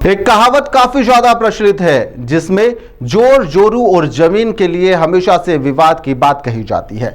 एक कहावत काफी ज्यादा प्रचलित है जिसमें जोर जोरू और जमीन के लिए हमेशा से विवाद की बात कही जाती है।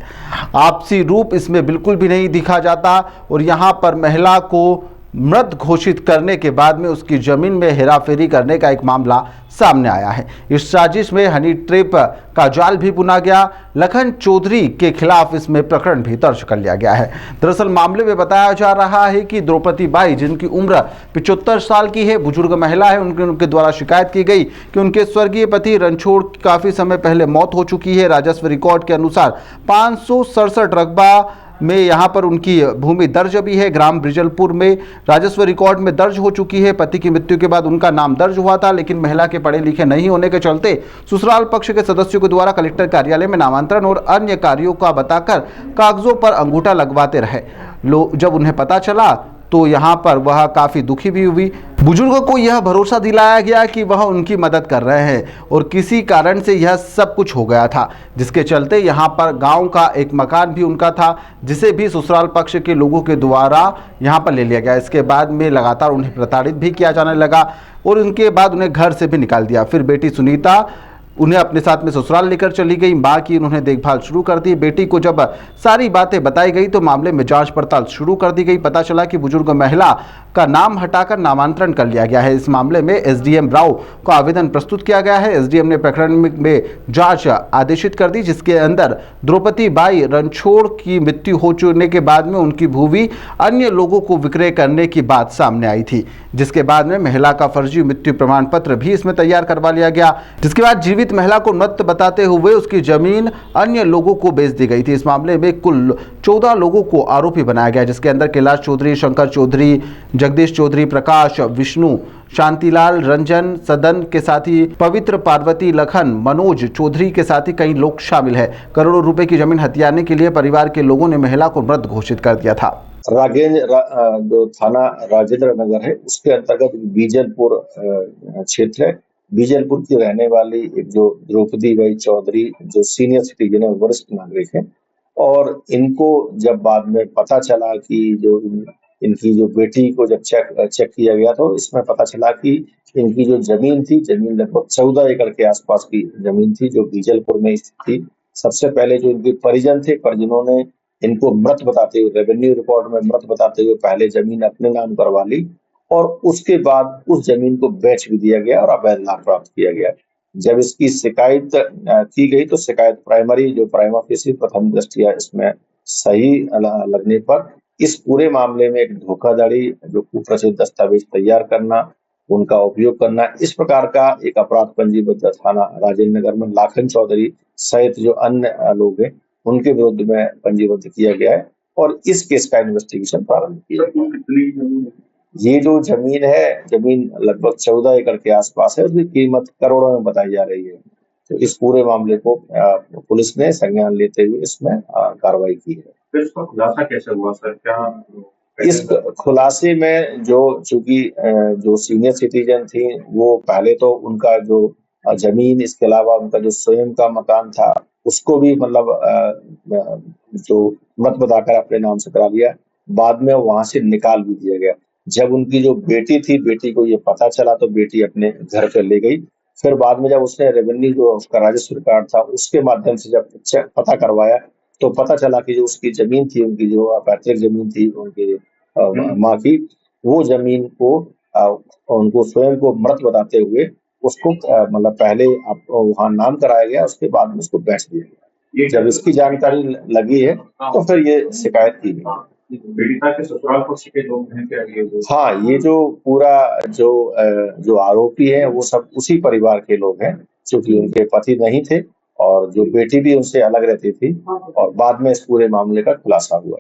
आपसी रूप इसमें बिल्कुल भी नहीं दिखा जाता और यहां पर महिला को मृत घोषित करने के बाद में उसकी जमीन में हेराफेरी करने का एक मामला सामने आया है। इस साजिश में हनी ट्रैप का जाल भी बुना गया। लखन चौधरी के खिलाफ इसमें प्रकरण भी दर्ज कर लिया गया है। दरअसल मामले में बताया जा रहा है कि द्रौपदी बाई, जिनकी उम्र 75 साल की है, बुजुर्ग महिला है, उनके द्वारा शिकायत की गई कि उनके स्वर्गीय पति रणछोड़ की काफी समय पहले मौत हो चुकी है। राजस्व रिकॉर्ड के अनुसार 567 रकबा में यहाँ पर उनकी भूमि दर्ज भी है। ग्राम ब्रिजलपुर में राजस्व रिकॉर्ड में दर्ज हो चुकी है। पति की मृत्यु के बाद उनका नाम दर्ज हुआ था, लेकिन महिला के पढ़े लिखे नहीं होने के चलते ससुराल पक्ष के सदस्यों के द्वारा कलेक्टर कार्यालय में नामांतरण और अन्य कार्यों का बताकर कागजों पर अंगूठा लगवाते रहे। जब उन्हें पता चला तो यहाँ पर वह काफ़ी दुखी भी हुई। बुजुर्गों को यह भरोसा दिलाया गया कि वह उनकी मदद कर रहे हैं और किसी कारण से यह सब कुछ हो गया था, जिसके चलते यहाँ पर गांव का एक मकान भी उनका था, जिसे भी ससुराल पक्ष के लोगों के द्वारा यहाँ पर ले लिया गया। इसके बाद में लगातार उन्हें प्रताड़ित भी किया जाने लगा और उनके बाद उन्हें घर से भी निकाल दिया। फिर बेटी सुनीता उन्हें अपने साथ में ससुराल लेकर चली गई। मां की उन्होंने देखभाल शुरू कर दी। बेटी को जब सारी बातें बताई गई तो मामले में जांच पड़ताल शुरू कर दी गई। पता चला कि बुजुर्ग महिला का नाम हटाकर नामांतरण कर लिया गया है। इस मामले में एसडीएम राव को आवेदन प्रस्तुत किया गया है। एसडीएम ने प्रकरण में जांच आदेशित कर दी, जिसके अंदर द्रौपदी बाई रणछोड़ की मृत्यु हो चुकने के बाद में उनकी भूमि अन्य लोगों को विक्रय करने की बात सामने आई थी, जिसके बाद में महिला का फर्जी मृत्यु प्रमाण पत्र भी इसमें तैयार करवा लिया गया। जिसके बाद जीवित महिला को मृत बताते हुए उसकी जमीन अन्य लोगों को बेच दी गई थी। इस मामले में कुल 14 लोगों को आरोपी बनाया गया, जिसके अंदर कैलाश चौधरी, शंकर चौधरी, जगदीश चौधरी, प्रकाश, विष्णु, शांतिलाल, रंजन, सदन के साथ ही पवित्र, पार्वती, लखन, मनोज चौधरी के साथ ही कई लोग शामिल है। करोड़ों रुपए की जमीन हथियाने के लिए परिवार के लोगों ने महिला को मृत घोषित कर दिया था। जो थाना राजेंद्र नगर है, उसके अंतर्गत बीजलपुर क्षेत्र है। बीजलपुर की रहने वाली एक जो द्रौपदी बाई चौधरी, जो सीनियर सिटीजन है, वरिष्ठ नागरिक है, और इनको जब बाद में पता चला कि इनकी जो बेटी को जब चेक किया गया तो इसमें पता चला कि इनकी जो जमीन थी, जमीन लगभग 14 एकड़ के आसपास की जमीन थी, जो बीजलपुर में स्थित थी। सबसे पहले जो इनके परिजन थे, परिजनों ने इनको मृत बताते हुए, रेवेन्यू रिकॉर्ड में मृत बताते हुए पहले जमीन अपने नाम करवा ली और उसके बाद उस जमीन को बेच भी दिया गया और अवैध लाभ प्राप्त किया गया। जब इसकी शिकायत की गई तो शिकायत प्राइमरी, जो प्राइमा फेसी प्रथम दृष्टया इसमें सही लगने पर इस पूरे मामले में एक धोखाधड़ी, जो कुप्रसिद्ध दस्तावेज तैयार करना, उनका उपयोग करना, इस प्रकार का एक अपराध पंजीबद्ध थाना राजेंद्र नगर में लाखन चौधरी सहित जो अन्य लोग हैं उनके विरुद्ध में पंजीबद्ध किया गया है और इस केस का इन्वेस्टिगेशन प्रारंभ किया गया। ये जो जमीन है, जमीन लगभग 14 एकड़ के आसपास है, उसकी कीमत करोड़ों में बताई जा रही है। तो इस पूरे मामले को पुलिस ने संज्ञान लेते हुए इसमें कार्रवाई की है। इसका खुलासा कैसे हुआ सर? क्या इस खुलासे में चूंकि जो सीनियर सिटीजन थी, वो पहले तो उनका जो जमीन, इसके अलावा उनका जो स्वयं का मकान था, उसको भी मतलब जो मत बताकर अपने नाम से करा लिया। बाद में वहां से निकाल भी दिया गया। जब उनकी जो बेटी थी, बेटी को ये पता चला तो बेटी अपने घर पे ले गई। फिर बाद में जब उसने रेवेन्यू, जो उसका राजस्व रिकॉर्ड था, उसके माध्यम से जब पता करवाया तो पता चला कि जो उसकी जमीन थी, उनकी जो पैतृक जमीन थी उनके माँ की, वो जमीन को उनको स्वयं को मृत बताते हुए उसको मतलब पहले वहां नाम कराया गया, उसके बाद में उसको बेच दिया गया। जब इसकी जानकारी लगी है तो फिर ये शिकायत की गई। पीड़िता के ससुराल पक्ष के लोग हैं क्या ये? हाँ, ये जो पूरा जो आरोपी है वो सब उसी परिवार के लोग हैं, क्योंकि उनके पति नहीं थे और जो बेटी भी उनसे अलग रहती थी और बाद में इस पूरे मामले का खुलासा हुआ।